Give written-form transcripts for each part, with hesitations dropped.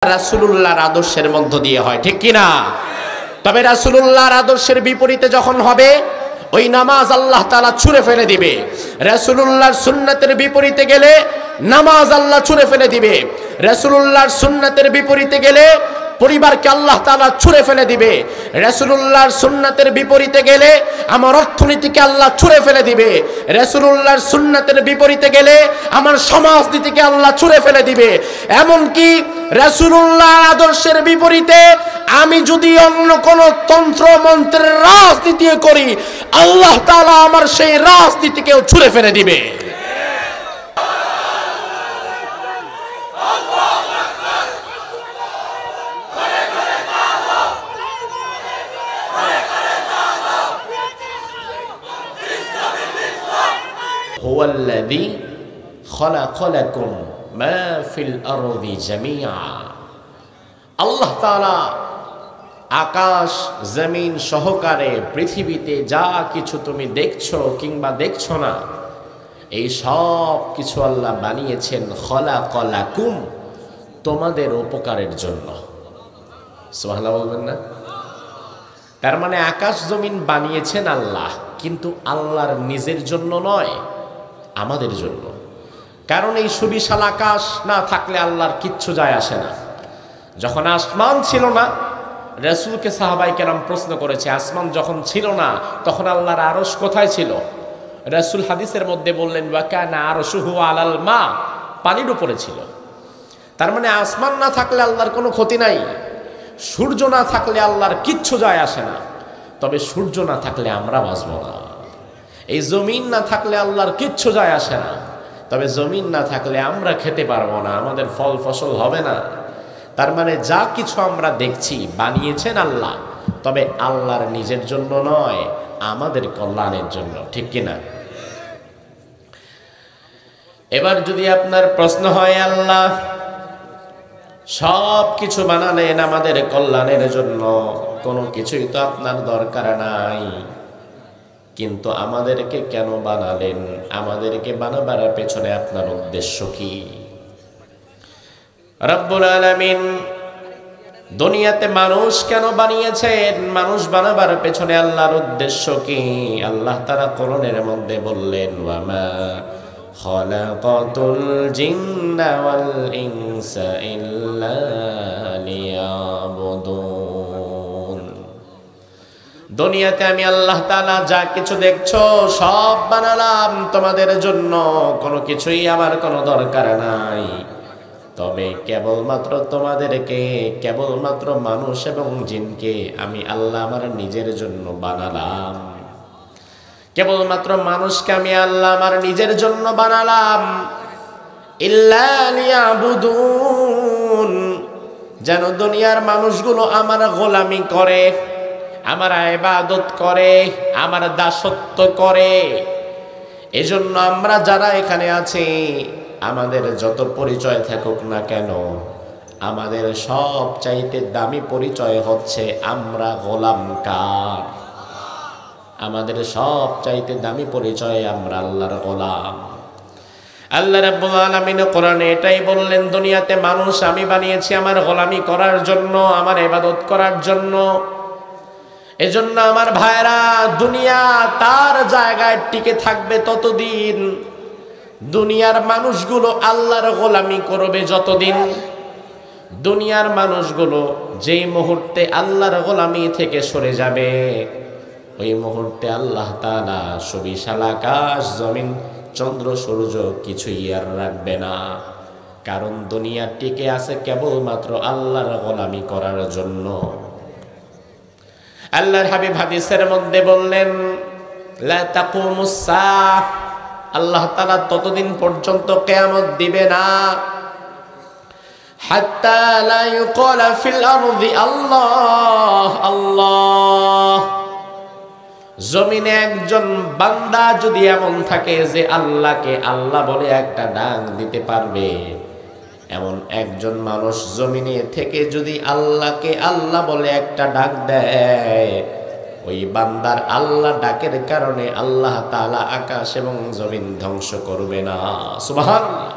রাসূলুল্লাহর আদর্শের মধ্য দিয়ে হয়, ঠিক কি না? তবে রাসূলুল্লাহর আদর্শের বিপরীতে যখন হবে ওই নামাজ আল্লাহ তাআলা ছুঁড়ে ফেলে দিবে। রাসূলুল্লাহর সুন্নাতের বিপরীতে গেলে নামাজ আল্লাহ ছুঁড়ে ফেলে দিবে। রাসূলুল্লাহর সুন্নাতের বিপরীতে গেলে পরিবারকে আল্লাহ তাআলা ছুঁড়ে ফেলে দিবে। রাসূলুল্লাহর সুন্নাতের বিপরীতে গেলে আমার অর্থনীতিকে আল্লাহ ছুঁড়ে ফেলে দিবে। রাসূলুল্লাহর সুন্নাতের বিপরীতে গেলে আমার সমাজনীতিকে আল্লাহ ছুঁড়ে ফেলে দিবে। এমনকি রাসূলুল্লাহর আদর্শের বিপরীতে আমি যদি অন্য কোন তন্ত্র মন্ত্রের রাজনীতি করি, আল্লাহ তাআলা আমার সেই রাজনীতিকেও ছুঁড়ে ফেলে দিবে। হুয়াল্লাযী খালাকা লাকুম মা ফিল আরদি জামিআ। আল্লাহ তাআলা আকাশ জমিন সহকারে পৃথিবীতে যা কিছু তুমি দেখছো কিংবা দেখছো না, এই সব কিছু আল্লাহ বানিয়েছেন খালাকা লাকুম, তোমাদের উপকারের জন্য। সুবহানাল্লাহ বলবেন না? তার মানে আকাশ জমিন বানিয়েছেন আল্লাহ, কিন্তু আল্লাহর নিজের জন্য নয়, আমাদের জন্য। কারণ এই সুবিশাল আকাশ না থাকলে আল্লাহর কিচ্ছু যায় আসে না। যখন আসমান ছিল না, রাসূলকে সাহাবায়ে কেরাম প্রশ্ন করেছে, আসমান যখন ছিল না তখন আল্লাহর আরশ কোথায় ছিল? রাসূল হাদিসের মধ্যে বললেন ওয়া কানা আরশুহু আলাল মা, পানির উপরে ছিল। তার মানে আসমান না থাকলে আল্লাহর কোনো ক্ষতি নাই, সূর্য না থাকলে আল্লাহর কিচ্ছু যায় আসে না। তবে সূর্য না থাকলে আমরা বাঁচব না। এই জমিন না থাকলে আল্লাহর কিচ্ছু যায় আসে না, তবে জমিন না থাকলে আমরা খেতে পারবো না, আমাদের ফল ফসল হবে না। তার মানে যা কিছু আমরা দেখছি বানিয়েছেন আল্লাহ, তবে আল্লাহর নিজের জন্য নয়, আমাদের কল্যাণের জন্য, ঠিক কিনা? এবার যদি আপনার প্রশ্ন হয়, আল্লাহ সব কিছু বানালেন আমাদের কল্যাণের জন্য, কোনো কিছুই তো আপনার দরকার নাই, কিন্তু আমাদেরকে কেন বানালেন? আমাদেরকে বানাবার পেছনে আপনার উদ্দেশ্য কি? রব্বুল আলামিন দুনিয়াতে মানুষ কেন বানিয়েছেন? মানুষ বানাবার পেছনে আল্লাহর উদ্দেশ্য কি? আল্লাহ তাআলা কোরআনের মধ্যে বললেন ওয়ামা খালাকাতুল জিন্না ওয়াল ইনসা ইল্লা লিয়াবুদুন। দুনিয়াতে আমি আল্লাহ তাআলা যা কিছু দেখছো সব বানালাম তোমাদের জন্য, কোনো কিছুই আমার কোনো দরকার নাই, তবে কেবলমাত্র তোমাদেরকে, কেবলমাত্র মানুষ এবং জিনকে আমি আল্লাহ আমার নিজের জন্য বানালাম। কেবলমাত্র মানুষকে আমি আল্লাহ আমার নিজের জন্য বানালাম, ইল্লা লিয়াবুদুন, যেন দুনিয়ার মানুষগুলো আমার গোলামি করে, আমার ইবাদত করে, আমার দাসত্ব করে। এজন্য আমরা যারা এখানে আছি, আমাদের যত পরিচয় থাকুক না কেন, আমাদের সব চাইতে দামি পরিচয় হচ্ছে আমরা গোলাম কার। আমাদের সব চাইতে দামি পরিচয় আমরা আল্লাহর গোলাম। আল্লাহ রাব্বুল আলামিন কোরআনে এটাই বললেন, দুনিয়াতে মানুষ আমি বানিয়েছি আমার গোলামি করার জন্য, আমার ইবাদত করার জন্য। এজন্য আমার ভাইরা, দুনিয়া তার জায়গায় টিকে থাকবে ততদিন, দুনিয়ার মানুষগুলো আল্লাহর গোলামি করবে যতদিন। দুনিয়ার মানুষগুলো যেই মুহূর্তে আল্লাহর গোলামি থেকে সরে যাবে, ওই মুহূর্তে আল্লাহ তাআলা সুবিশাল আকাশ জমিন চন্দ্র সূর্য কিছুই আর রাখবে না। কারণ দুনিয়া টিকে আছে কেবলমাত্র আল্লাহর গোলামি করার জন্য। আল্লাহর হাবিব হাদিসের মধ্যে বললেন লা তাকুমুস সাআহ, আল্লাহ তাআলা ততদিন পর্যন্ত কিয়ামত দিবে না হাত্তা লা ইউকালা ফিল আরদি আল্লাহ আল্লাহ। জমিনে একজন বান্দা যদি এমন থাকে যে আল্লাহকে আল্লাহ বলে একটা ডাক দিতে পারবে, এমন একজন মানুষ জমিনে থেকে যদি আল্লাহকে আল্লাহ বলে একটা ডাক দেয়, ওই বান্দার আল্লাহ ডাকের কারণে আল্লাহ তাআলা আকাশ এবং জমিন ধ্বংস করবে না। সুবহানাল্লাহ।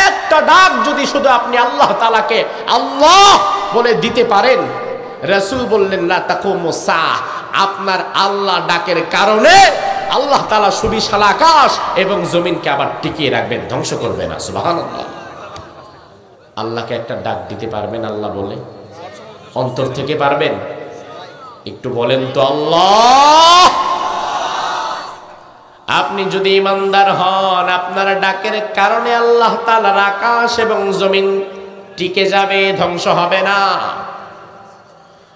একটা একটা ডাক যদি শুধু আপনি আল্লাহ তাআলাকে আল্লাহ বলে দিতে পারেন, রাসূল বললেন লা তাকুমুস সাআহ, আপনার আল্লাহ ডাকের কারণে আল্লাহ তাআলা সুবিশাল আকাশ এবং জমিনকে আবার টিকিয়ে রাখবেন, ধ্বংস করবে না। সুবহানাল্লাহ। আল্লাহকে একটা ডাক দিতে পারবেন আল্লাহ বলে? অন্তর থেকে পারবেন? একটু বলেন তো আল্লাহ। আপনি যদি ইমানদার হন, আপনার ডাকের কারণে আল্লাহ তাআলার আকাশ এবং জমিন টিকে যাবে, ধ্বংস হবে না।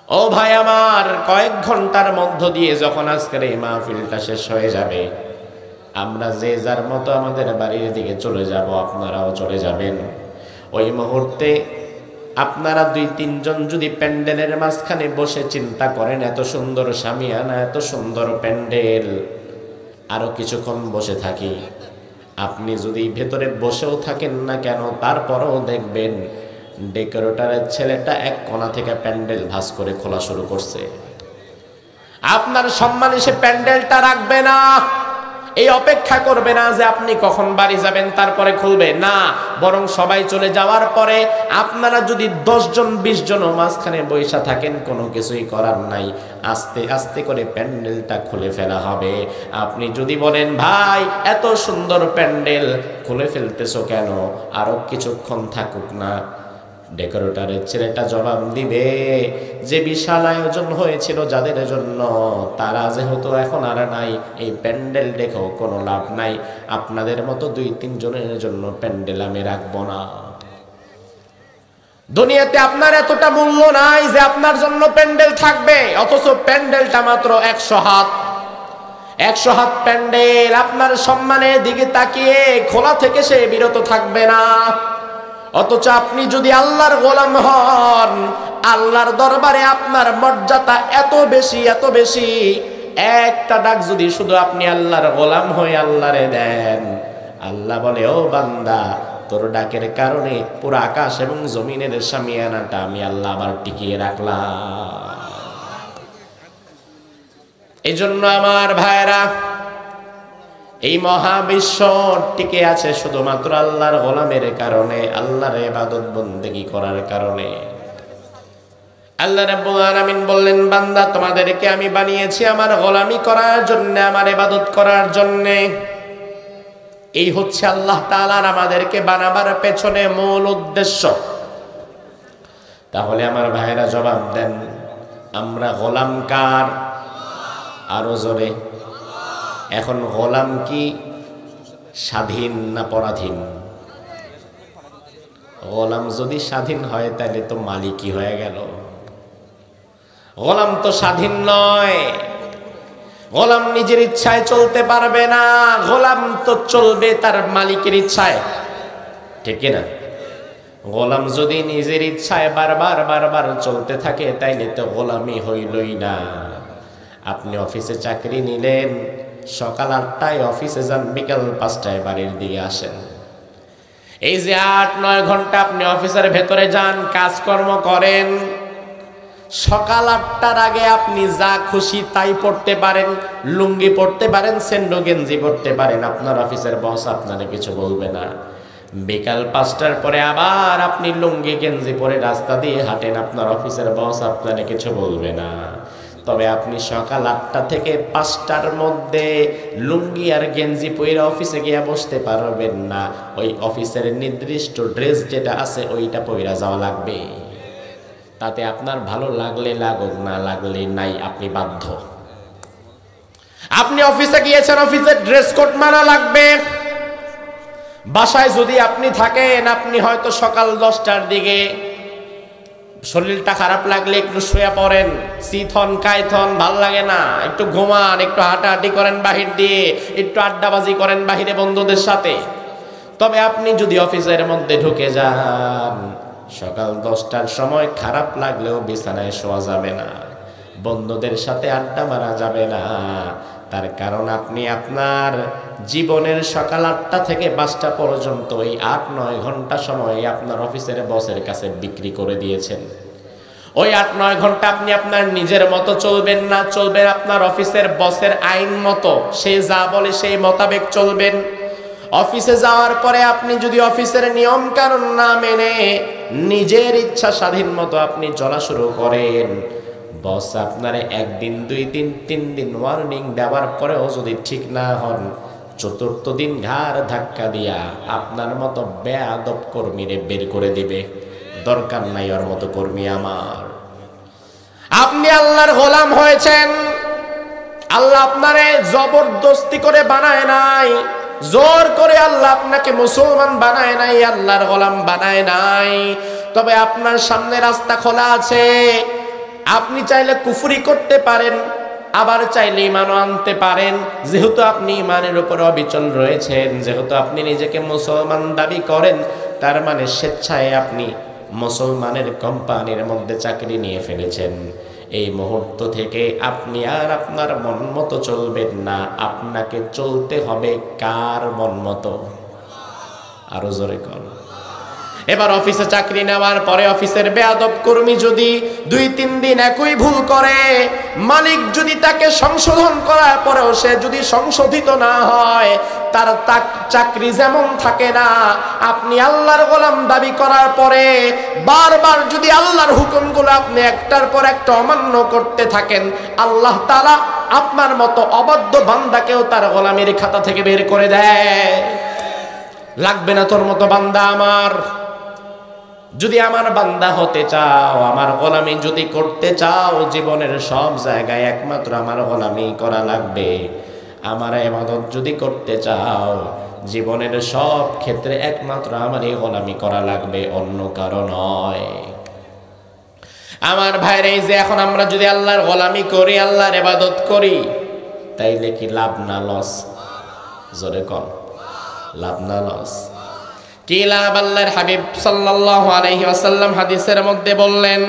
ও ভাই আমার, কয়েক ঘন্টার মধ্য দিয়ে যখন আজকের এই মাহফিলটা শেষ হয়ে যাবে, আমরা যে যার মতো আমাদের বাড়ির দিকে চলে যাব, আপনারাও চলে যাবেন। ওই মুহূর্তে আপনারা 2-3 জন যদি প্যান্ডেলের মাঝখানে বসে চিন্তা করেন, এত সুন্দর শামিয়ানা, এত সুন্দর প্যান্ডেল, আরো কিছুক্ষণ বসে থাকি। আপনি যদি ভেতরে বসেও থাকেন না কেন, তারপরেও দেখবেন ডেকোরেটরের ছেলেটা এক কোণা থেকে প্যান্ডেল ভাঁজ করে খোলা শুরু করছে। আপনার সম্মানে সে প্যান্ডেলটা রাখবে না, এই অপেক্ষা করবে না যে আপনি কখন বাড়ি যাবেন তারপরে খুলবে, না, বরং সবাই চলে যাওয়ার পরে আপনারা যদি 10 জন 20 জন মাঝখানে বৈশা থাকেন, কোনো কিছুই করার নাই, আস্তে আস্তে করে প্যান্ডেলটা খুলে ফেলা হবে। আপনি যদি বলেন ভাই এত সুন্দর প্যান্ডেল খুলে ফেলতেছো কেন, আরো কিছুক্ষণ থাকুক না, ডেকোরেটরের ছেলেটা জবাব দিবে যে বিশাল আয়োজন হয়েছিল যাদের জন্য, তারা যেহেতু এখন আর নাই, এই প্যান্ডেল দেখেও কোনো লাভ নাই, আপনাদের মতো 2-3 জনের জন্য প্যান্ডেল আমি রাখবো না। দুনিয়াতে আপনার এতটা মূল্য নাই যে আপনার জন্য প্যান্ডেল থাকবে, অথচ প্যান্ডেলটা মাত্র 100 হাত। 100 হাত প্যান্ডেল আপনার সম্মানের দিকে তাকিয়ে খোলা থেকে সে বিরত থাকবে না। অথচ আপনি যদি আল্লাহর গোলাম হন, আল্লাহর দরবারে আপনার মর্যাদা এত বেশি, এত বেশি, একটা ডাক যদি শুধু আপনি আল্লাহর গোলাম হয়ে আল্লাহরে দেন, আল্লাহ বলে ও বান্দা, তোর ডাকের কারণে পুরো আকাশ এবং জমিনের শামিয়ানাটা আমি আল্লাহ আবার টিকিয়ে রাখলাম। এই জন্য আমার ভাইরা, এই মহাবিশ্ব টিকে আছে শুধুমাত্র আল্লাহর গোলামের কারণে, আল্লাহর ইবাদত বন্দেগী করার কারণে। আল্লাহ রাব্বুল আলামিন বললেন, বান্দা তোমাদেরকে আমি বানিয়েছি আমার গোলামি করার জন্য, আমার ইবাদত করার জন্য। এই হচ্ছে আল্লাহ তাআলার আমাদেরকে বানাবার পেছনে মূল উদ্দেশ্য। তাহলে আমার ভাইরা জবাব দেন, আমরা গোলাম কার? আরো জোরে। এখন গোলাম কি স্বাধীন না পরাধীন? গোলাম যদি স্বাধীন হয় তাহলে তো মালিকই হয়ে গেল। গোলাম তো স্বাধীন নয়, গোলাম নিজের ইচ্ছায় চলতে পারবে না, গোলাম তো চলবে তার মালিকের ইচ্ছায়, ঠিক না? গোলাম যদি নিজের ইচ্ছায় বারবার বারবার চলতে থাকে তাইলে তো গোলামি হইলই না। আপনি অফিসে চাকরি নিলেন, সকাল 8টায় অফিসে যান, বিকাল 5টায় বাড়ির দিকে আসেন। এই যে 8-9 ঘন্টা আপনি অফিসের ভেতরে যান, কাজকর্ম করেন, সকাল 8টার আগে আপনি যা খুশি তাই পড়তে পারেন, লুঙ্গি পড়তে পারেন, সেন্ডো গেঞ্জি পড়তে পারেন, আপনার অফিসের বস আপনারে কিছু বলবে না। বিকাল 5টার পরে আবার আপনি লুঙ্গি গেঞ্জি পরে রাস্তা দিয়ে হাঁটেন, আপনার অফিসের বস আপনারে কিছু বলবে না। তবে আপনি সকাল 8টা থেকে 5টার মধ্যে লুঙ্গি আর গেঞ্জি পরে অফিসে গিয়ে বসতে পারবেন না, ওই অফিসের নির্দিষ্ট ড্রেস যেটা আছে ওইটা পরে যাওয়া লাগবে। তাতে আপনার ভালো লাগলে লাগুক, না লাগলে নাই, আপনি বাধ্য। আপনি অফিসে গিয়েছেন, অফিসের ড্রেস কোড মানা লাগবে। বাসায় যদি আপনি থাকেন, আপনি হয়তো সকাল 10টার দিকে শরীরটা খারাপ লাগলে একটু শুয়ে পড়েন, শীতন কায়থন ভাল লাগে না, একটু ঘুমান, একটু হাঁটাহাঁটি করেন বাহির দিয়ে, একটু আড্ডাবাজি করেন বাহিরে বন্ধুদের সাথে। তবে আপনি যদি অফিসের মধ্যে ঢুকে যান, সকাল 10টার সময় খারাপ লাগলেও বিছানায় শোয়া যাবে না, বন্ধুদের সাথে আড্ডা মারা যাবে না। তার কারণ আপনি আপনার জীবনের সকাল 8টা থেকে 5টা পর্যন্ত এই 8-9 ঘন্টা সময় আপনার অফিসের বসের কাছে বিক্রি করে দিয়েছেন। ওই 8-9 ঘন্টা আপনি আপনার নিজের মতো চলবেন না, চলবেন আপনার অফিসের বসের আইন মতো, সে যা বলে সেই মোতাবেক চলবেন। অফিসে যাওয়ার পরে আপনি যদি অফিসের নিয়ম কানুন না মেনে নিজের ইচ্ছা স্বাধীন মতো আপনি চলা শুরু করেন, বস আপনারে 1 দিন 2 দিন 3 দিন ওয়ার্নিং দেওয়ার পরেও যদি ঠিক না হন, 4র্থ দিন ঘাড় ধাক্কা দিয়া আপনার মতো বেয়াদব কর্মীরে বের করে দিবে। দরকার নাই ওর মতো কর্মী আমার। আপনি আল্লাহর গোলাম হয়েছেন, আল্লাহ আপনারে জবরদস্তি করে বানায় নাই, জোর করে আল্লাহ আপনাকে মুসলমান বানায় নাই, আল্লাহর গোলাম বানায় নাই। তবে আপনার সামনে রাস্তা খোলা আছে, আপনি চাইলে কুফরি করতে পারেন, আবার চাইলে ঈমানও আনতে পারেন। যেহেতু আপনি ঈমানের উপরে অবিচল রয়েছেন, যেহেতু আপনি নিজেকে মুসলমান দাবি করেন, তার মানে স্বেচ্ছায় আপনি মুসলমানের কোম্পানির মধ্যে চাকরি নিয়ে ফেলেছেন। এই মুহূর্ত থেকে আপনি আর আপনার মন মতো চলবেন না, আপনাকে চলতে হবে কার মন মতো? আরো জোরে কর। এবার অফিসে চাকরি নেওয়ার পরে অফিসের বেয়াদব কর্মী যদি 2-3 দিন একই ভুল করে, মালিক যদি তাকে সংশোধন করার পরেও সে যদি সংশোধিত না হয়, তার চাকরি যেমন থাকে না। আপনি আল্লাহর গোলাম দাবি করার পরে বারবার যদি আল্লাহর হুকুমগুলো আপনি একটার পর একটা অমান্য করতে থাকেন, আল্লাহ তাআলা আপনার মতো অবাধ্য বান্দাকেও তার গোলামির খাতা থেকে বের করে দেয়। লাগবে না তোর মতো বান্দা আমার। যদি আমার বান্দা হতে চাও, আমার গোলামি যদি করতে চাও, জীবনের সব জায়গায় একমাত্র আমার গোলামি করা লাগবে। আমার ইবাদত যদি করতে চাও, জীবনের সব ক্ষেত্রে একমাত্র আমারই গোলামি করা লাগবে, অন্য কারো নয়। আমার ভাইরা, এই যে এখন আমরা যদি আল্লাহর গোলামি করি, আল্লাহর ইবাদত করি, তাইলে কি লাভ না লস? জোরে কম, লাভ না লস? কি লাভ? আল্লাহর হাবিব সাল্লাল্লাহু আলাইহি ওয়াসাল্লাম হাদিসের মধ্যে বললেন,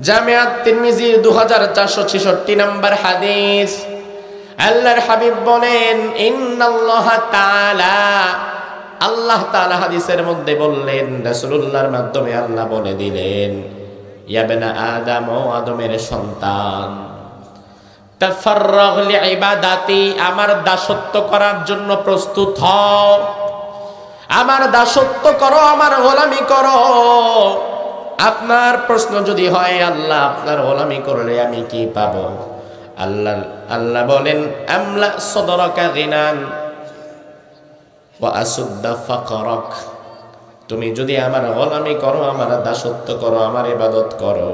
জামিআত তিরমিজির 2466 নম্বর হাদিস, আল্লাহর হাবিব বলেন, ইন্নাল্লাহা তাআলা, আল্লাহ তাআলা হাদিসের মধ্যে বললেন, রাসূলুল্লাহর মাধ্যমে আল্লাহ বলে দিলেন, ইয়া বানা আদম, ও আদমের সন্তান, তাফাররাগ লিইবাদাতি, আমার দাসত্ব করার জন্য প্রস্তুত হও, আমার দাসত্ব করো, আমার গোলামি করো। আপনার প্রশ্ন যদি হয়, আল্লাহ আপনার গোলামি করলে আমি কি পাবো? আল্লাহ বলেন, আমলা সদরাকা গিনান ওয়া আসুদ্দা ফাকরাক, তুমি যদি আমার গোলামি করো, আমার দাসত্ব করো, আমার ইবাদত করো,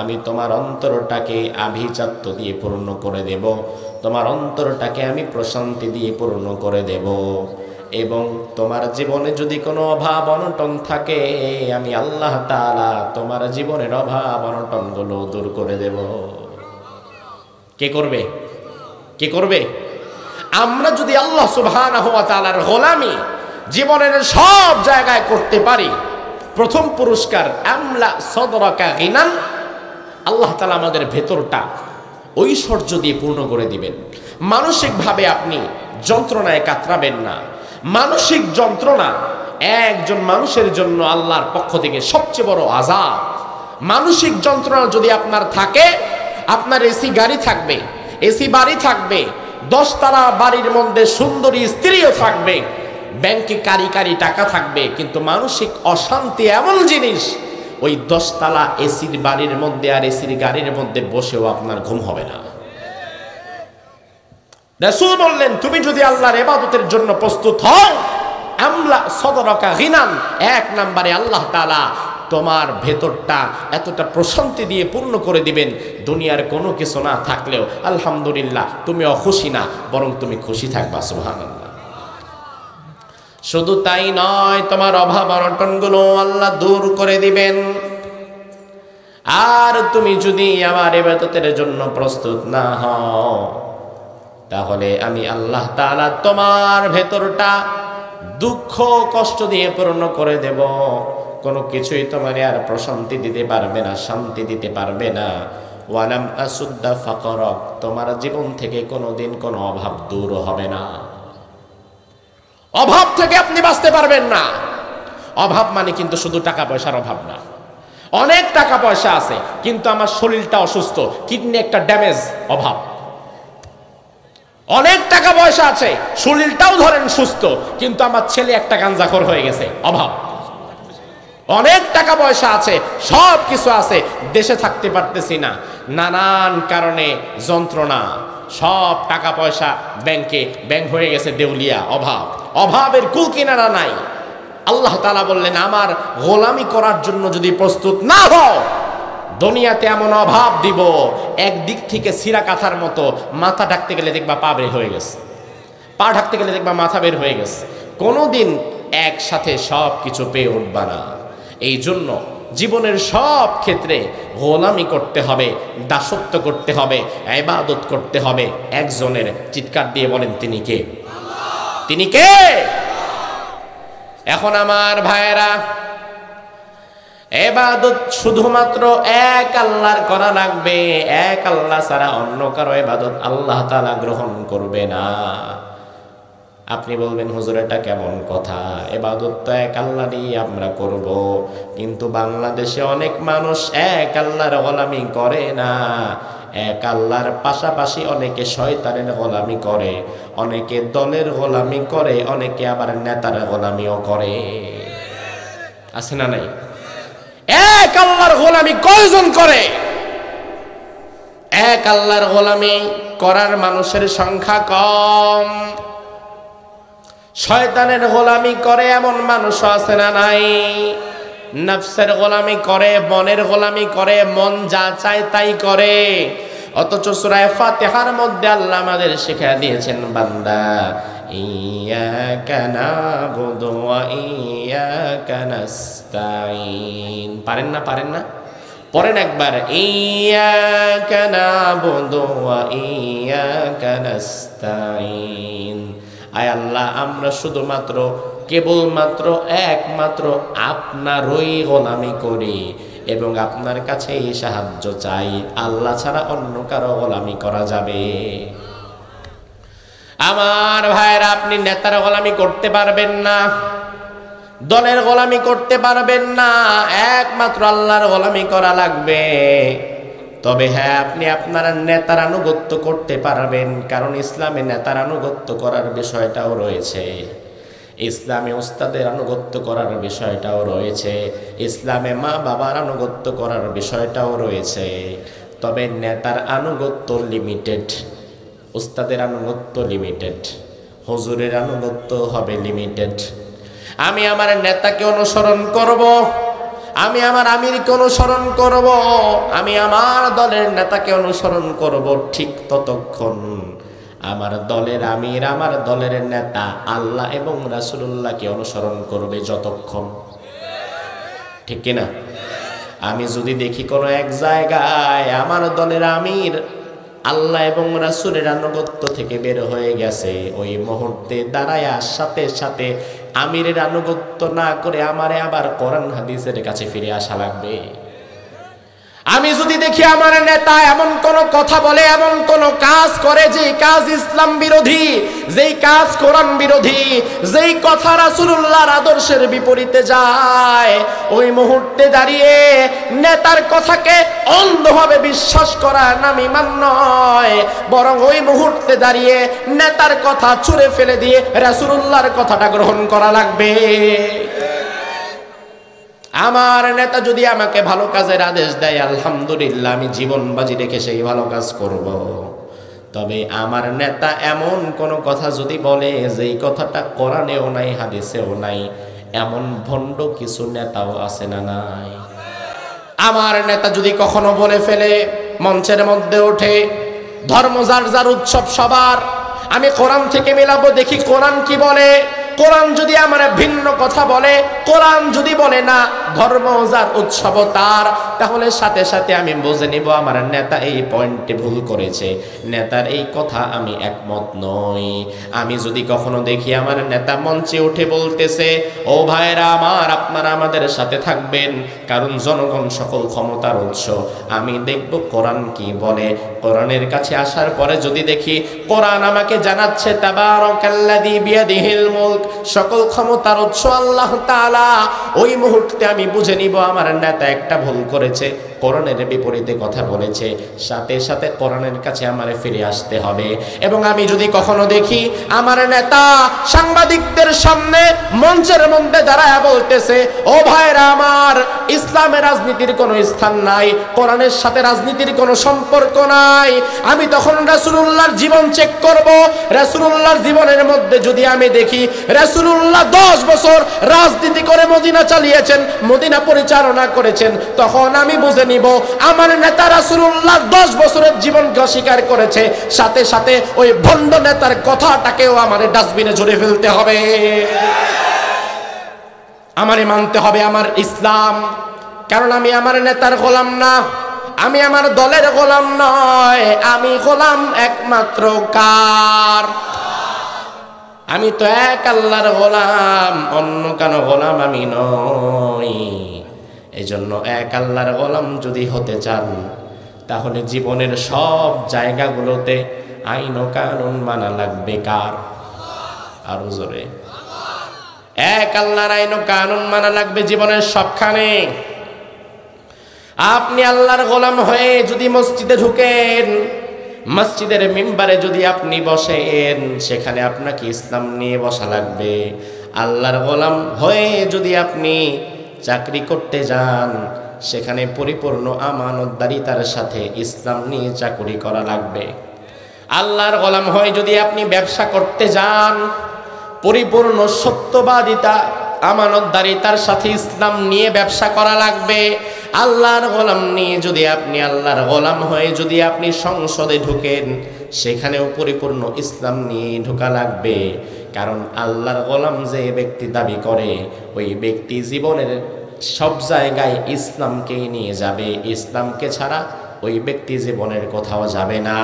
আমি তোমার অন্তরটাকে আভিজাত্য দিয়ে পূর্ণ করে দেব, তোমার অন্তরটাকে আমি প্রশান্তি দিয়ে পূর্ণ করে দেব, এবং তোমার জীবনে যদি কোনো অভাব অনটন থাকে, আমি আল্লাহ তাআলা তোমার জীবনের অভাব অনটনগুলো দূর করে দেব। কে করবে? কে করবে? আমরা যদি আল্লাহ সুবহানাহু ওয়া তাআলার গোলামি জীবনের সব জায়গায় করতে পারি, প্রথম পুরস্কার আমলা সদরাকা গিনান, আল্লাহ তাআলা আমাদের ভেতরটা ঐশ্বর্য দিয়ে পূর্ণ করে দিবেন। মানসিকভাবে আপনি যন্ত্রণায় কাতরাবেন না। মানসিক যন্ত্রণা একজন মানুষের জন্য আল্লাহর পক্ষ থেকে সবচেয়ে বড় আযাব। মানসিক যন্ত্রণা যদি আপনার থাকে, আপনার এসি গাড়ি থাকবে, এসি বাড়ি থাকবে, 10 তলা বাড়ির মধ্যে সুন্দরী স্ত্রীও থাকবে, ব্যাংকে কারি কারি টাকা থাকবে, কিন্তু মানসিক অশান্তি এমন জিনিস, ওই 10 তলা এসির বাড়ির মধ্যে আর এসির গাড়ির মধ্যে বসেও আপনার ঘুম হবে না। রাসূল বললেন, তুমি যদি আল্লাহর ইবাদতের জন্য প্রস্তুত হও, আমলা সদরাকা গিনান, 1 নম্বরে আল্লাহ তাআলা তোমার ভেতরটা এতটা প্রশান্তি দিয়ে পূর্ণ করে দিবেন, দুনিয়ার কোনো কিছু না থাকলেও আলহামদুলিল্লাহ তুমি অখুশি না, বরং তুমি খুশি থাকবা। সুবহানাল্লাহ। শুধু তাই নয়, তোমার অভাব অনটনগুলো আল্লাহ দূর করে দিবেন। আর তুমি যদি আমার ইবাদতের জন্য প্রস্তুত না হও, তাহলে আমি আল্লাহ তাআলা তোমার ভেতরটা দুঃখ কষ্ট দিয়ে পূর্ণ করে দেব। কোনো কিছুই তোমার আর প্রশান্তি দিতে পারবে না, শান্তি দিতে পারবে না। ওয়ালাম আসুদ্দা ফাকরাক, তোমার জীবন থেকে কোনোদিন কোনো অভাব দূর হবে না। অভাব থেকে আপনি বাঁচতে পারবেন না। অভাব মানে কিন্তু শুধু টাকা পয়সার অভাব না। অনেক টাকা পয়সা আছে, কিন্তু আমার শরীরটা অসুস্থ, কিডনি একটা ড্যামেজ, অভাব। অনেক টাকা পয়সা আছে, শরীরটাও ধরেন সুস্থ, কিন্তু আমার ছেলে একটা গাঁজাখোর হয়ে গেছে, অভাব। অনেক টাকা পয়সা আছে, সব কিছু আছে, দেশে থাকতে পারতেছি না, নানান কারণে যন্ত্রণা, সব টাকা পয়সা ব্যাংক হয়ে গেছে দেউলিয়া, অভাব, অভাবের কুল কিনারা নাই। আল্লাহ তাআলা বললেন, আমার গোলামি করার জন্য যদি প্রস্তুত না হও, দুনিয়াতে এমন অভাব দিব, একদিক থেকে সিরা কাথার মতো, মাথা ঢাকতে গেলে দেখবা পা বের হয়ে গেছে, পা ঢাকতে গেলে দেখবা মাথা বের হয়ে গেছে, কোনোদিন একসাথে সব কিছু পেয়ে উঠবা না। এই জন্য জীবনের সব ক্ষেত্রে গোলামি করতে হবে, দাসত্ব করতে হবে, ইবাদত করতে হবে একজনের। চিৎকার দিয়ে বলেন, তিনি কে? তিনি কে? এখন আমার ভাইয়েরা, ইবাদত শুধুমাত্র এক আল্লাহর করা লাগবে, এক আল্লাহ ছাড়া অন্য কারো ইবাদত আল্লাহ তাআলা গ্রহণ করবে না। আপনি বলবেন, হুজুর এটা কেমন কথা, ইবাদত তো এক আল্লাহ দিয়ে আমরা করব, কিন্তু বাংলাদেশে অনেক মানুষ এক আল্লাহর গোলামি করে না। এক আল্লাহর পাশাপাশি অনেকে শয়তানের গোলামি করে, অনেকে দলের গোলামি করে, অনেকে আবার নেতার গোলামিও করে। আছে না নাই? এক আল্লাহর গোলামি কয়জন করে? এক আল্লাহর গোলামি করার মানুষের সংখ্যা কম। শয়তানের গোলামি করে এমন মানুষ আছে না নাই? নফসের গোলামি করে, মনের গোলামি করে, মন যা চায় তাই করে। অথচ সূরা ফাতিহার মধ্যে আল্লাহ আমাদের শিখিয়ে দিয়েছেন, বান্দা ইয়াকা নাবুদু ওয়া ইয়াকা নাস্তাইন। পারেন না? পারেন না? পড়েন একবার, ইয়াকা নাবুদু ওয়া ইয়াকা নাস্তাইন। আয় আল্লাহ, আমরা শুধুমাত্র কেবলমাত্র একমাত্র আপনারই গোলামি করি এবং আপনার কাছেই সাহায্য চাই, আল্লাহ ছাড়া অন্য কারো গোলামি করা যাবে? আমার ভাইরা, আপনি নেতার গোলামি করতে পারবেন না, দলের গোলামি করতে পারবেন না, একমাত্র আল্লাহর গোলামি করা লাগবে। তবে হ্যাঁ, আপনি আপনার নেতার আনুগত্য করতে পারবেন, কারণ ইসলামে নেতার আনুগত্য করার বিষয়টাও রয়েছে, ইসলামে উস্তাদের আনুগত্য করার বিষয়টাও রয়েছে, ইসলামে মা বাবার আনুগত্য করার বিষয়টাও রয়েছে। তবে নেতার আনুগত্য লিমিটেড, উস্তাদের আনুগত্য লিমিটেড, হুজুরের আনুগত্য হবে লিমিটেড। আমি আমার নেতাকে অনুসরণ করব, আমি আমার আমিরকে অনুসরণ করব, আমি আমার দলের নেতাকে অনুসরণ করব, ঠিক ততক্ষণ আমার দলের আমির, আমার দলের নেতা আল্লাহ এবং রাসূলুল্লাহকে অনুসরণ করবে যতক্ষণ। ঠিক কিনা? আমি যদি দেখি কোনো এক জায়গায় আমার দলের আমির আল্লাহ এবং রাসূলের আনুগত্য থেকে বের হয়ে গেছে, ওই মুহূর্তে দাঁড়ায়া সাথে সাথে আমিরের আনুগত্য না করে আমারে আবার কোরআন হাদিসের কাছে ফিরে আসা লাগবে। আমি যদি দেখি আমার নেতা এমন কোন কথা বলে, এমন কোন কাজ করে যে কাজ ইসলাম বিরোধী, যেই কাজ কোরআন বিরোধী, যেই কথা রাসূলুল্লাহর আদর্শের বিপরীতে যায়, ওই মুহূর্তে দাঁড়িয়ে নেতার কথাকে অন্ধভাবে বিশ্বাস করা নামিমান নয়, বরং ওই মুহূর্তে দাঁড়িয়ে নেতার কথা ছুঁড়ে ফেলে দিয়ে রাসূলুল্লাহর কথাটা গ্রহণ করা লাগবে। আমার নেতা যদি আমাকে ভালো কাজের আদেশ দেয়, আলহামদুলিল্লাহ, আমি জীবন বাজি রেখে সেই ভালো কাজ করব। তবে আমার নেতা এমন কোন কথা যদি বলে যেই কথাটা কোরআনেও নাই, হাদিসেও নাই, এমন ভণ্ড কিছু নেতাও আছে না নাই? আমার নেতা যদি কখনো বলে ফেলে, মঞ্চের মধ্যে ওঠে, ধর্ম যার যার উৎসব সবার, আমি কোরআন থেকে মেলাবো, দেখি কোরআন কি বলে। কোরআন যদি আমার ভিন্ন কথা বলে, কোরআন যদি বলে না ধর্ম যার উৎসব তার, তাহলে সাথে সাথে আমি বুঝে নিব আমার নেতা এই পয়েন্টে ভুল করেছে, নেতার এই কথা আমি একমত নই। আমি যদি কখনো দেখি আমার নেতা মঞ্চে উঠে বলতেছে, ও ভাইরা আমার, আপনারা আমাদের সাথে থাকবেন, কারণ জনগণ সকল ক্ষমতার উৎস, আমি দেখব কোরআন কি বলে। কোরআনের কাছে আসার পরে যদি দেখি কোরআন আমাকে জানাচ্ছে তাবারাকাল্লাযী বিয়াদিহিল মুলক, সকল ক্ষমতার উৎস আল্লাহ তাআলা, ওই মুহূর্তে আমি বুঝে নিব আমার নেতা একটা ভুল করেছে, কোরআনের বিপরীতে কথা বলেছে, সাথে সাথে কোরআনের কাছে আমারে ফিরে আসতে হবে। এবং আমি যদি কখনো দেখি আমার নেতা সাংবাদিকদের সামনে মঞ্চের মধ্যে দাঁড়ায় বলতেছে, ও ভাইরা আমার, ইসলামের রাজনীতির কোনো স্থান নাই, কোরআনের সাথে রাজনীতির কোনো সম্পর্ক নাই, আমি তখন রাসূলুল্লাহর জীবন চেক করব। রাসূলুল্লাহর জীবনের মধ্যে যদি আমি দেখি রাসূলুল্লাহ 10 বছর রাজনীতি করে মদিনা চালিয়েছেন, মদিনা পরিচালনা করেছেন, তখন আমি বুঝে নিব আমার নেতা রাসূলুল্লাহ 10 বছরের জীবনকে অস্বীকার করেছে, সাথে সাথে ওই ভণ্ড নেতার কথাটাকেও আমার ডাস্টবিনে ঝুড়ে ফেলতে হবে। আমারে মানতে হবে আমার ইসলাম, কারণ আমি আমার নেতার গোলাম না, আমি আমার দলের গোলাম নয়, আমি গোলাম একমাত্র কার? আমি তো এক আল্লাহর গোলাম, অন্য কারো গোলাম আমি নই। এজন্য এক আল্লাহর গোলাম যদি হতে চান, তাহলে জীবনের সব জায়গাগুলোতে আইন ও কানুন মানা লাগবে কার? আরো জোরে, এক আল্লাহর আইন ও কানুন মানা লাগবে জীবনের সবখানে। আপনি আল্লাহর গোলাম হয়ে যদি মসজিদে ঢুকেন, মসজিদের মিম্বারে যদি আপনি বসেন, সেখানে আপনাকে ইসলাম নিয়ে বসা লাগবে। আল্লাহর গোলাম হয়ে যদি আপনি চাকরি করতে যান, সেখানে পরিপূর্ণ আমানতদারিতার সাথে ইসলাম নিয়ে চাকরি করা লাগবে। আল্লাহর গোলাম হয়ে যদি আপনি ব্যবসা করতে যান, পরিপূর্ণ সত্যবাদিতা আমানতদারিতার সাথে ইসলাম নিয়ে ব্যবসা করা লাগবে। আল্লাহর গোলাম নিয়ে যদি আপনি আল্লাহর গোলাম হয়ে যদি আপনি সংসদে ঢুকেন, সেখানেও পরিপূর্ণ ইসলাম নিয়ে ঢোকা লাগবে। কারণ আল্লাহর গোলাম যে ব্যক্তি দাবি করে, ওই ব্যক্তি জীবনের সব জায়গায় ইসলামকে নিয়ে যাবে, ইসলামকে ছাড়া ওই ব্যক্তি জীবনের কোথাও যাবে না।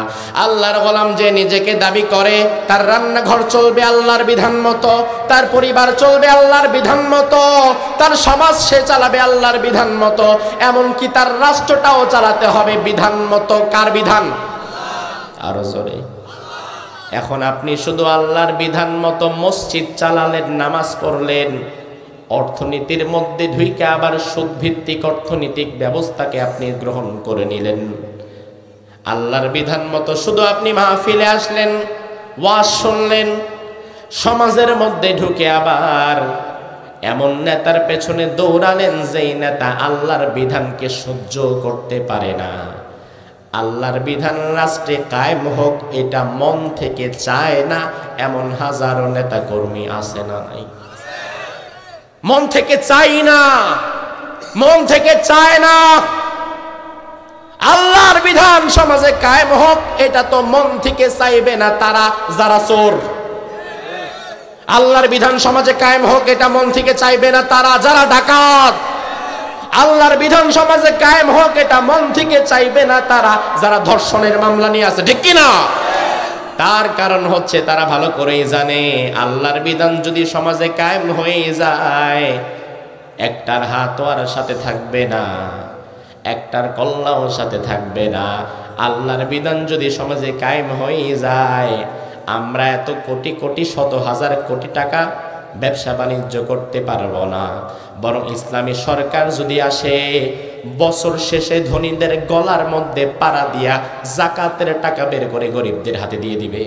আল্লাহর গোলাম যে নিজেকে দাবি করে, তার রান্নাঘর চলবে আল্লাহর বিধান মতো, তার পরিবার চলবে আল্লাহর বিধান মতো, তার সমাজ সে চালাবে আল্লাহর বিধান মতো, এমনকি তার রাষ্ট্রটাও চালাতে হবে বিধান মতো। কার বিধান? আরো জোরে। এখন আপনি শুধু আল্লাহর বিধান মতো মসজিদ চালালেন, নামাজ পড়লেন, অর্থনীতির মধ্যে ঢুকে আবার সুদভিত্তিক অর্থনৈতিক ব্যবস্থাকে আপনি গ্রহণ করে নিলেন। আল্লাহর বিধান মতো শুধু আপনি মাহফিলে আসলেন, ওয়াজ শুনলেন, সমাজের মধ্যে ঢুকে আবার এমন নেতার পেছনে দৌড়ালেন যেই নেতা আল্লাহর বিধানকে সহ্য করতে পারে না। আল্লাহর বিধান রাষ্ট্রে কায়েম হোক, এটা মন থেকে চায় না, এমন হাজারো নেতা কর্মী আছে না নাই? মন থেকে চাই না, মন থেকে চায় না আল্লাহর বিধান সমাজে কায়েম হোক, এটা তো মন থেকে চাইবে না তারা যারা চোর। আল্লাহর বিধান সমাজে কায়েম হোক, এটা মন থেকে চাইবে না তারা যারা ডাকাত। আল্লাহর বিধান সমাজে কায়েম হোক, এটা মন থেকে চাইবে না তারা যারা ধর্ষণের মামলা নিয়ে আছে, ঠিক কিনা? তার কারণ হচ্ছে তারা ভালো করেই জানে, আল্লাহর বিধান যদি সমাজে কায়েম হয়ে যায়, একটার হাতও আর সাথে থাকবে না, একটার কল্লাও সাথে থাকবে না। আল্লাহর বিধান যদি সমাজে কায়েম হয়ে যায়, আমরা এত কোটি কোটি শত হাজার কোটি টাকা ব্যবসা বাণিজ্য করতে পারবো না। বরং ইসলামী সরকার যদি আসে, বছর শেষে ধনীদের গলার মধ্যে পাড়া দিয়া জাকাতের টাকা বের করে গরিবদের হাতে দিয়ে দিবে।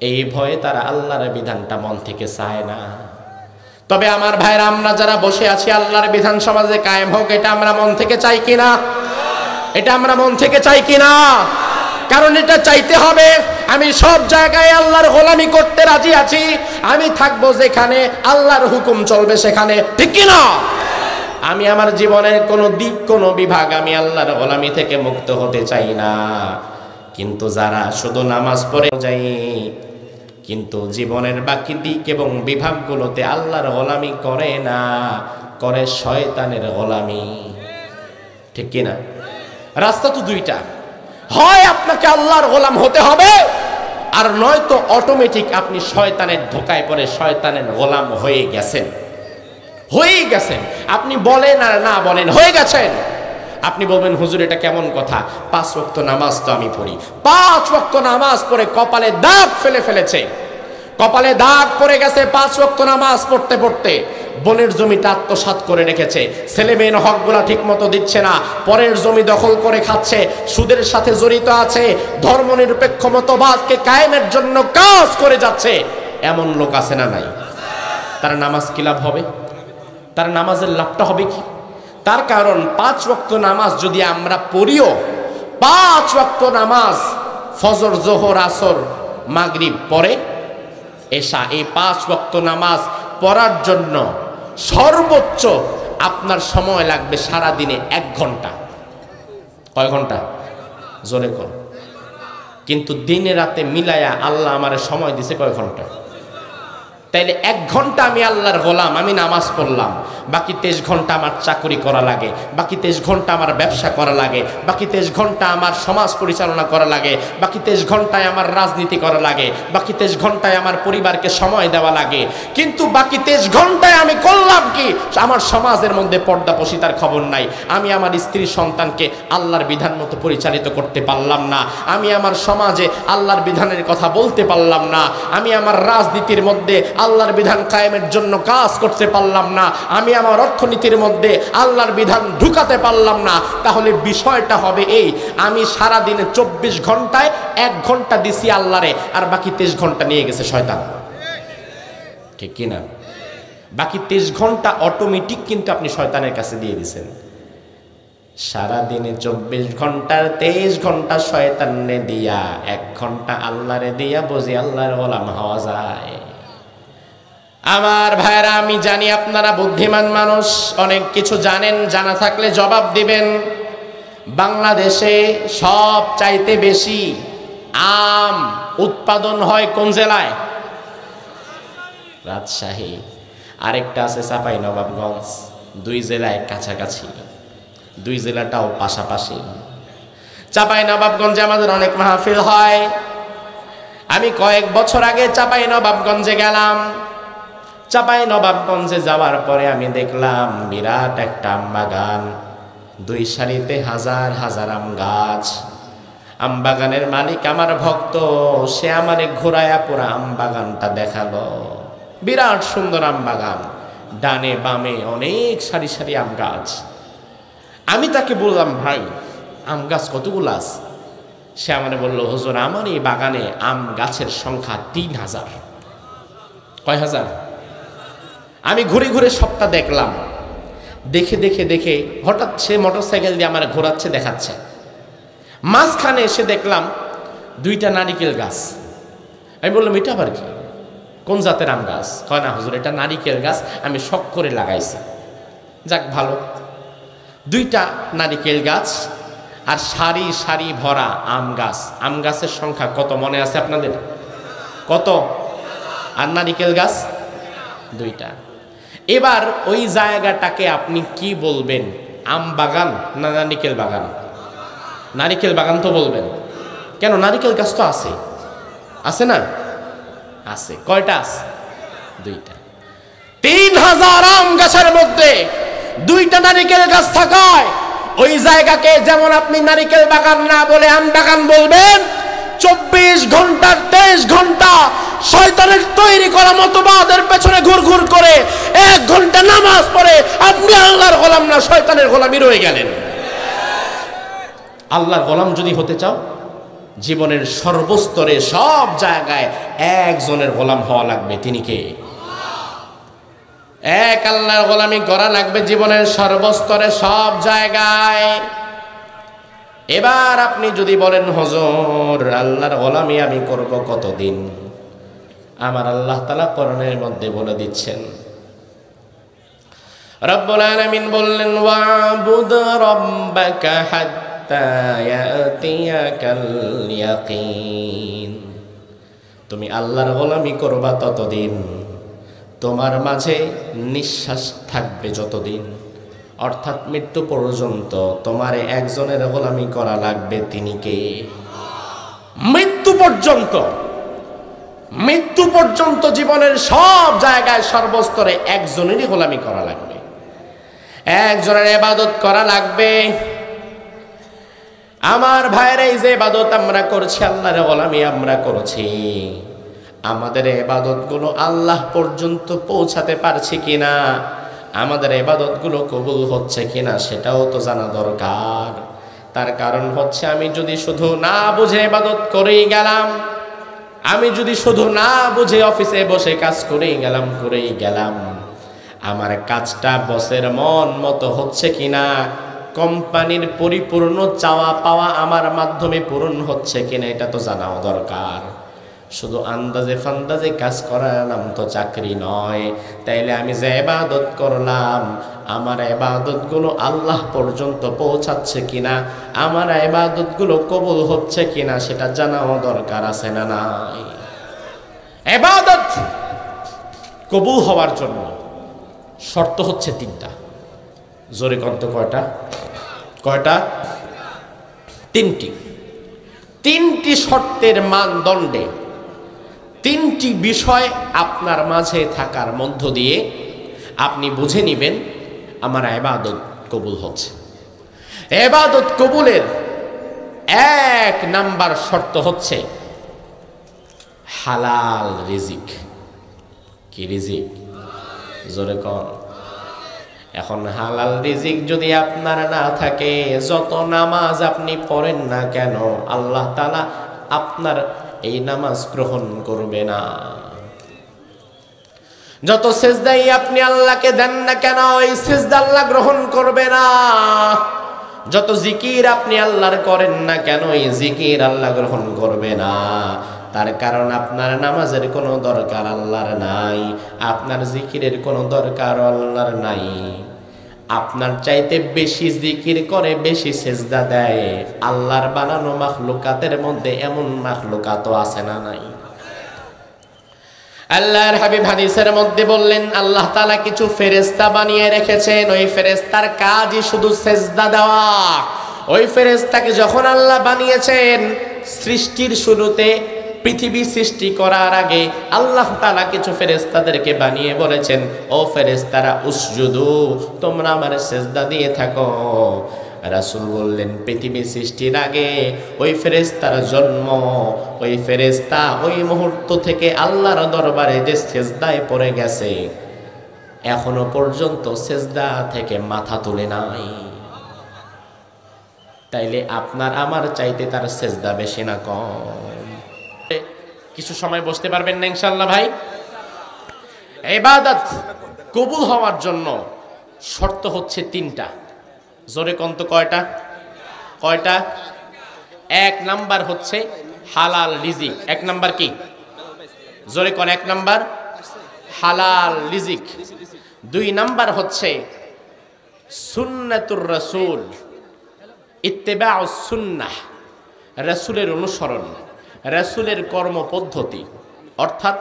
এই ভয়ে তারা আল্লাহর বিধানটা মন থেকে চায় না। তবে আমার ভাইরা, আমরা যারা বসে আছি, আল্লাহর বিধান সমাজে কায়েম হোক, এটা আমরা মন থেকে চাই কিনা? এটা আমরা মন থেকে চাই কিনা? কারণ এটা চাইতে হবে। আমি সব জায়গায় আল্লাহর গোলামি করতে রাজি আছি, আমি থাকবো যেখানে আল্লাহর হুকুম চলবে সেখানে, ঠিক কিনা? আমি আমার জীবনের কোনো দিক, কোনো বিভাগ আমি আল্লাহর গোলামি থেকে মুক্ত হতে চাই না। কিন্তু যারা শুধু নামাজ পড়ে যাই, কিন্তু জীবনের বাকি দিক এবং বিভাগগুলোতে আল্লাহর গোলামি করে না, করে শয়তানের গোলামি, ঠিক কিনা? রাস্তা তো দুইটা, হয় আপনাকে আল্লাহর গোলাম হতে হবে, আর নয়তো অটোমেটিক আপনি শয়তানের ধোকায় পড়ে শয়তানের গোলাম হয়ে গেছেন। আপনি বলেন আর না বলেন, হয়ে গেছেন। আপনি বলবেন, হুজুর এটা কেমন কথা? 5 ওয়াক্ত নামাজ তো আমি পড়ি, 5 ওয়াক্ত নামাজ পড়ে কপালে দাগ ফেলে ফেলেছে, কপালে দাগ পড়ে গেছে 5 ওয়াক্ত নামাজ পড়তে পড়তে, বোনের জমিটা আত্মসাৎ করে রেখেছে, ছেলে মেয়ের হকগুলা ঠিক মতো দিচ্ছে না, পরের জমি দখল করে খাচ্ছে, সুদের সাথে জড়িত আছে, ধর্মনিরপেক্ষ মতবাদকে কায়েমের জন্য কাজ করে যাচ্ছে, এমন লোক আছে না নাই? তার নামাজ কি লাভ হবে? তার নামাজের লাভটা হবে কি? তার কারণ 5 ওয়াক্ত নামাজ যদি আমরা পড়িও, 5 ওয়াক্ত নামাজ ফজর, জোহর, আসর, মাগরিব পরে এশা, এই 5 ওয়াক্ত নামাজ পড়ার জন্য সর্বোচ্চ আপনার সময় লাগবে সারা দিনে 1 ঘন্টা। কয় ঘন্টা? জোরে কর। কিন্তু দিনে রাতে মিলায়া আল্লাহ আমারে সময় দিছে কয় ঘন্টা? তাইলে 1 ঘন্টা আমি আল্লাহর গোলাম, আমি নামাজ পড়লাম, বাকি 23 ঘন্টা আমার চাকরি করা লাগে, বাকি 23 ঘন্টা আমার ব্যবসা করা লাগে, বাকি 23 ঘন্টা আমার সমাজ পরিচালনা করা লাগে, বাকি 23 ঘন্টায় আমার রাজনীতি করা লাগে, বাকি 23 ঘন্টায় আমার পরিবারকে সময় দেওয়া লাগে। কিন্তু বাকি 23 ঘন্টায় আমি করলাম কি? আমার সমাজের মধ্যে পর্দাপশিতার খবর নাই, আমি আমার স্ত্রী সন্তানকে আল্লাহর বিধান মতো পরিচালিত করতে পারলাম না, আমি আমার সমাজে আল্লাহর বিধানের কথা বলতে পারলাম না, আমি আমার রাজনীতির মধ্যে আল্লাহর বিধান কায়েমের জন্য কাজ করতে পারলাম না, আমি আমার অর্থনীতির মধ্যে আল্লাহর বিধান ঢুকাতে পারলাম না। তাহলে বিষয়টা হবে এই, আমি সারা দিনে 24 ঘন্টায় 1 ঘন্টা দিছি আল্লাহরে, আর বাকি 23 ঘন্টা নিয়ে গেছে শয়তান। ঠিক কি না? বাকি 23 ঘন্টা অটোমেটিক কিন্তু আপনি শয়তানের কাছে দিয়ে দিছেন। সারা দিনে 24 ঘন্টার 23 ঘন্টা শয়তানরে দিয়া 1 ঘন্টা আল্লাহরে দিয়া বুঝি আল্লাহর গোলাম হওয়া যায়। আমার ভাইরা, আমি জানি আপনারা বুদ্ধিমান মানুষ, অনেক কিছু জানেন, জানা থাকলে জবাব দিবেন। বাংলাদেশে সব চাইতে বেশি আম উৎপাদন হয় কোন জেলায়? রাজশাহী। আরেকটা আছে চাঁপাইনবাবগঞ্জ। 2 জেলায় কাছাকাছি, 2 জেলাটাও পাশাপাশি। চাঁপাইনবাবগঞ্জে আমাদের অনেক মাহফিল হয়। আমি কয়েক বছর আগে চাঁপাইনবাবগঞ্জে গেলাম। চাঁপাইনবাবগঞ্জে যাওয়ার পরে আমি দেখলাম বিরাট একটা আম বাগান, 2 সারিতে হাজার হাজার আম গাছ। আম বাগানের মালিক আমার ভক্ত, সে আমারে ঘোরায়া পুরা আম বাগানটা দেখালো। বিরাট সুন্দর আম বাগান, ডানে বামে অনেক সারি সারি আম গাছ। আমি তাকে বললাম, ভাই আম গাছ কতগুলো আছে? সে আমারে বলল, হুজুর আমার এই বাগানে আম গাছের সংখ্যা 3000। কয় হাজার? আমি ঘুরে ঘুরে সবটা দেখলাম। দেখে দেখে দেখে হঠাৎ সে মোটরসাইকেল দিয়ে আমার ঘোরাচ্ছে, দেখাচ্ছে। মাঝখানে এসে দেখলাম 2টা নারিকেল গাছ। আমি বললাম, এটা আবার কি? কোন জাতের আম গাছ? কয় না হুজুর, এটা নারিকেল গাছ, আমি শখ করে লাগাইছি। যাক ভালো। 2টা নারিকেল গাছ আর সারি সারি ভরা আম গাছ। আম গাছের সংখ্যা কত মনে আছে আপনাদের? কত? আর নারিকেল গাছ 2টা। এবার ওই জায়গাটাকে আপনি কি বলবেন? আম বাগান না নারিকেল বাগান? নারিকেল বাগান তো বলবেন। কেন? নারিকেল গাছ তো আছে, আছে না? আছে। কয়টা আছে? 2টা। 3000 আম গাছের মধ্যে 2টা নারিকেল গাছ থাকায় ওই জায়গাকে যেমন আপনি নারিকেল বাগান না বলে আম বাগান বলবেন, 24 ঘন্টার 23 ঘন্টা শয়তানের তৈরি করা মতবাদের পেছনে ঘুরঘুর করে 1 ঘন্টা নামাজ পড়ে আপনি আল্লাহর গোলাম না, শয়তানের গোলামি রয়ে গেলেন। আল্লাহর গোলাম যদি হতে চাও, জীবনের সর্বস্তরে সব জায়গায় একজনের গোলাম হওয়া লাগবে। তিনি কে? এক আল্লাহর গোলামি করা লাগবে জীবনের সর্বস্তরে সব জায়গায়। এবার আপনি যদি বলেন, হুজুর আল্লাহর গোলামি আমি করব কতদিন? আমার আল্লাহ তাআলা কোরআনের মধ্যে বলে দিচ্ছেন। রব্বুল আলামিন বললেন, ওয়াবুদ রাব্বাকা হাত্তা ইয়াতিয়াকাল ইয়াকিন। তুমি আল্লাহর গোলামি করবা ততদিন, তোমার মাঝে নিঃশ্বাস থাকবে যতদিন, অর্থাৎ মৃত্যু পর্যন্ত তোমার একজনের গোলামি করা লাগবে। তিনি কে? মৃত্যু পর্যন্ত। মৃত্যু পর্যন্ত জীবনের সব জায়গায় সর্বস্তরে একজনেরই গোলামি করা লাগবে, একজনের ইবাদত করা লাগবে। আমার ভাইরা, এই যে ইবাদত আমরা করছি, আল্লাহর গোলামি আমরা করছি, আমাদের ইবাদতগুলো আল্লাহ পর্যন্ত পৌঁছাতে পারছি কিনা, আমাদের ইবাদতগুলো কবুল হচ্ছে কিনা সেটাও তো জানা দরকার। তার কারণ হচ্ছে আমি যদি শুধু না বুঝে ইবাদত করেই গেলাম, আমি যদি শুধু না বুঝে অফিসে বসে কাজ করেই গেলাম, আমার কাজটা বসের মন মতো হচ্ছে কিনা, কোম্পানির পরিপূর্ণ চাওয়া পাওয়া আমার মাধ্যমে পূরণ হচ্ছে কিনা এটা তো জানাও দরকার। শুধু আন্দাজে ফান্দাজে কাজ করার নাম তো চাকরি নয়। তাইলে আমি যে ইবাদত করলাম, আমার ইবাদতগুলো আল্লাহ পর্যন্ত পৌঁছাচ্ছে কিনা, আমার ইবাদতগুলো কবুল হচ্ছে কিনা সেটা জানাও দরকার আছে না নাই? ইবাদত কবুল হওয়ার জন্য শর্ত হচ্ছে তিনটা। জোরে কত কয়টা? কয়টা? তিনটি শর্তের মানদণ্ডে তিনটি বিষয় আপনার মাঝে থাকার মধ্য দিয়ে আপনি বুঝে নেবেন আমার ইবাদত কবুল হচ্ছে। ইবাদত কবুলের এক নাম্বার শর্ত হচ্ছে হালাল রিজিক। কি রিজিক? জোরে কর। এখন হালাল রিজিক যদি আপনার না থাকে, যত নামাজ আপনি পড়েন না কেন আল্লাহ তাআলা আপনার এই নামাজ গ্রহণ করবে না। যত সেজদাই আপনি আল্লাহকে দেন না কেন এই সেজদা আল্লাহ গ্রহণ করবে না। যত জিকির আপনি আল্লাহর করেন না কেন এই জিকির আল্লাহ গ্রহণ করবে না। তার কারণ আপনার নামাজের কোনো দরকার আল্লাহর নাই, আপনার জিকিরের কোনো দরকার আল্লাহর নাই। আপনার চাইতে বেশি জিকির করে, বেশি সেজদা দেয় আল্লাহর বানানো মাখলুকাতের মধ্যে এমন মাখলুকাতও আছে না নাই? আল্লাহর হাবিব হাদিসের মধ্যে বললেন আল্লাহ তাআলা কিছু ফেরেশতা বানিয়ে রেখেছেন, ওই ফেরেশতার কাজই শুধু সেজদা দেওয়া। ওই ফেরেশতাকে যখন আল্লাহ বানিয়েছেন সৃষ্টির শুরুতে, পৃথিবী সৃষ্টি করার আগে আল্লাহ তাআলা কিছু ফেরেশতাদেরকে বানিয়ে বলেছেন, ও ফেরেশতারা উসজুদু, তোমরা আমার সেজদা দিয়ে থাকো। রাসূল বললেন পৃথিবী সৃষ্টির আগে ওই ফেরেশতার জন্ম, ওই ফেরেশতা ওই মুহূর্ত থেকে আল্লাহর দরবারে যে সেজদায় পড়ে গেছে এখনো পর্যন্ত সেজদা থেকে মাথা তুলে নাই। তাইলে আপনার আমার চাইতে তার সেজদা বেশি না কম? কিছু সময় বসতে পারবেন না ইনশাআল্লাহ ভাই? ইবাদত কবুল হওয়ার জন্য শর্ত হচ্ছে তিনটা। জোরে কোন তো কয়টা? কয়টা? এক নাম্বার হচ্ছে হালাল রিজিক। এক নাম্বার কি? জোরে কোন? এক নাম্বার হালাল রিজিক। দুই নাম্বার হচ্ছে সুন্নাতুর রাসূল, ইত্তিবাউস সুন্নাহ, রাসূলের অনুসরণ, রাসূলের কর্মপদ্ধতি। অর্থাৎ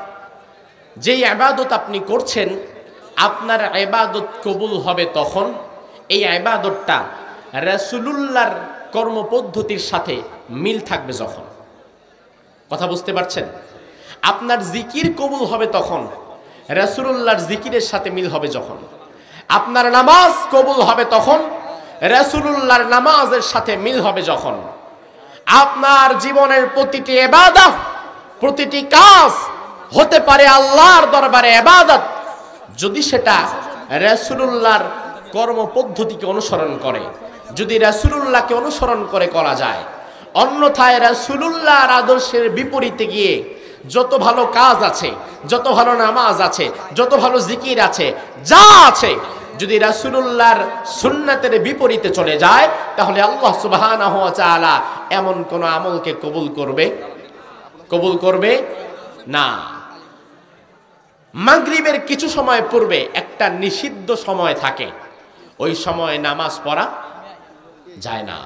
যেই ইবাদত আপনি করছেন আপনার ইবাদত কবুল হবে তখন এই ইবাদতটা রাসূলুল্লাহর কর্মপদ্ধতির সাথে মিল থাকবে যখন। কথা বুঝতে পারছেন? আপনার জিকির কবুল হবে তখন রাসূলুল্লাহর জিকিরের সাথে মিল হবে যখন। আপনার নামাজ কবুল হবে তখন রাসূলুল্লাহর নামাজের সাথে মিল হবে যখন। আপনার জীবনের প্রতিটি ইবাদত, প্রতিটি কাজ হতে পারে আল্লাহর দরবারে ইবাদত যদি সেটা রাসূলুল্লাহর কর্মপদ্ধতিকে অনুসরণ করে, যদি রাসূলুল্লাহকে অনুসরণ করে করা যায়। অন্যথায় রাসূলুল্লাহর আদর্শের বিপরীতে গিয়ে যত ভালো কাজ আছে, যত ভালো নামাজ আছে, যত ভালো জিকির আছে, যা আছে, যদি রাসূলুল্লাহর সুন্নাতের বিপরীতে চলে যায় তাহলে আল্লাহ সুবহানাহু ওয়া তাআলা এমন কোন আমলকে কবুল করবে না। মাগরিবের কিছু সময় পূর্বে একটা নিষিদ্ধ সময় থাকে, ওই সময় নামাজ পড়া যায় না।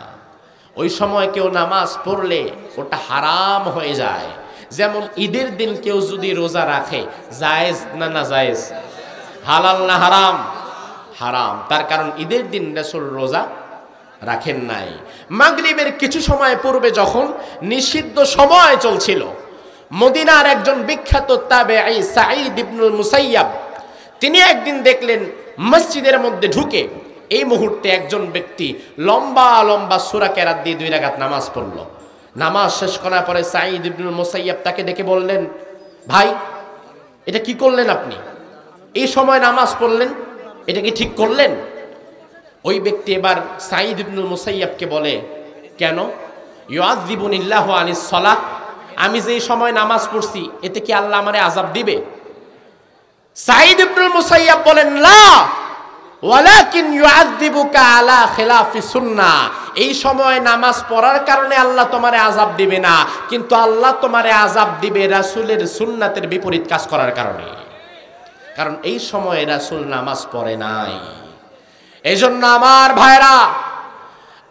ওই সময় কেউ নামাজ পড়লে ওটা হারাম হয়ে যায়। যেমন ঈদের দিন কেউ যদি রোজা রাখে জায়েজ না না জায়েজ? হালাল না হারাম? হারাম। তার কারণ ঈদের দিন রাসূল রোজা রাখেন নাই। মাগরিবের কিছু সময় পূর্বে যখন নিষিদ্ধ সময় চলছিল, মদিনার একজন বিখ্যাত তাবেঈ সাঈদ ইবনুল মুসাইয়াব তিনি একদিন দেখলেন মসজিদের মধ্যে ঢুকে এই মুহূর্তে একজন ব্যক্তি লম্বা লম্বা সূরা কেরাত দিয়ে 2 রাকাত নামাজ পড়ল। নামাজ শেষ করার পরে সাঈদ ইবনুল মুসাইয়াব তাকে ডেকে বললেন, ভাই এটা কি করলেন আপনি? এই সময় নামাজ পড়লেন, এটা কি ঠিক করলেন? ওই ব্যক্তি এবার সাঈদ ইবনুল মুসাইয়াবকে বলে, কেন? ইউআযযিবুনিল্লাহু আনিস সালাহ, আমি যে সময় নামাজ পড়ছি এতে কি আল্লাহ আমারে আযাব দিবে? সাঈদ ইবনুল মুসাইয়াব বলেন, লা ওয়ালাকিন ইউআযযিবুকা আলা খিলাফি সুন্নাহ, এই সময় নামাজ পড়ার কারণে আল্লাহ তোমারে আযাব দিবে না, কিন্তু আল্লাহ তোমারে আযাব দিবে রাসূলের সুন্নাতের বিপরীত কাজ করার কারণে। কারণ এই সময় রাসূল নামাজ পড়ে নাই। এজন্য আমার ভাইরা,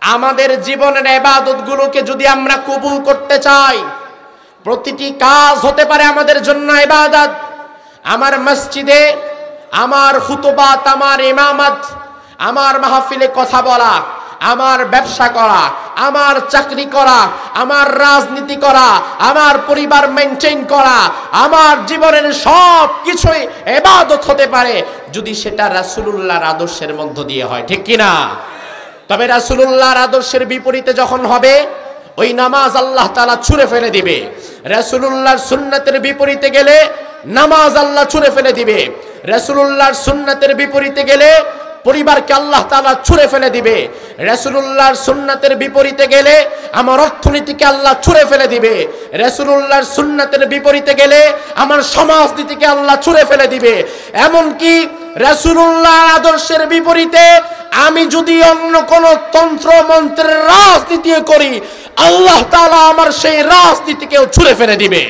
আমাদের জীবনের ইবাদতগুলোকে যদি আমরা কবুল করতে চাই, প্রতিটি কাজ হতে পারে আমাদের জন্য ইবাদত। আমার মসজিদে আমার খুতবাত, আমার ইমামত, আমার মাহফিলে কথা বলা, আমার ব্যবসা করা, আমার চাকরি করা, আমার রাজনীতি করা, আমার পরিবার মেনটেন করা, আমার জীবনের সব কিছুই ইবাদত হতে পারে যদি সেটা রাসূলুল্লাহর আদর্শের মধ্য দিয়ে হয়, ঠিক কিনা? তবে রাসূলুল্লাহর আদর্শের বিপরীতে যখন হবে, ওই নামাজ আল্লাহ তাআলা ছুঁড়ে ফেলে দিবে। রাসূলুল্লাহর সুন্নাতের বিপরীতে গেলে নামাজ আল্লাহ ছুঁড়ে ফেলে দিবে। রাসূলুল্লাহর সুন্নাতের বিপরীতে গেলে পরিবারকে আল্লাহ তাআলা ছুঁড়ে ফেলে দিবে। রাসূলুল্লাহর সুন্নাতের বিপরীতে গেলে আমার অর্থনীতিকে আল্লাহ ছুঁড়ে ফেলে দিবে। রাসূলুল্লাহর সুন্নাতের বিপরীতে গেলে আমার সমাজনীতিকে আল্লাহ ছুঁড়ে ফেলে দিবে। এমনকি রাসূলুল্লাহর আদর্শের বিপরীতে আমি যদি অন্য কোন তন্ত্র মন্ত্রের রাজনীতি করি, আল্লাহ তাআলা আমার সেই রাজনীতিকেও ছুঁড়ে ফেলে দিবে।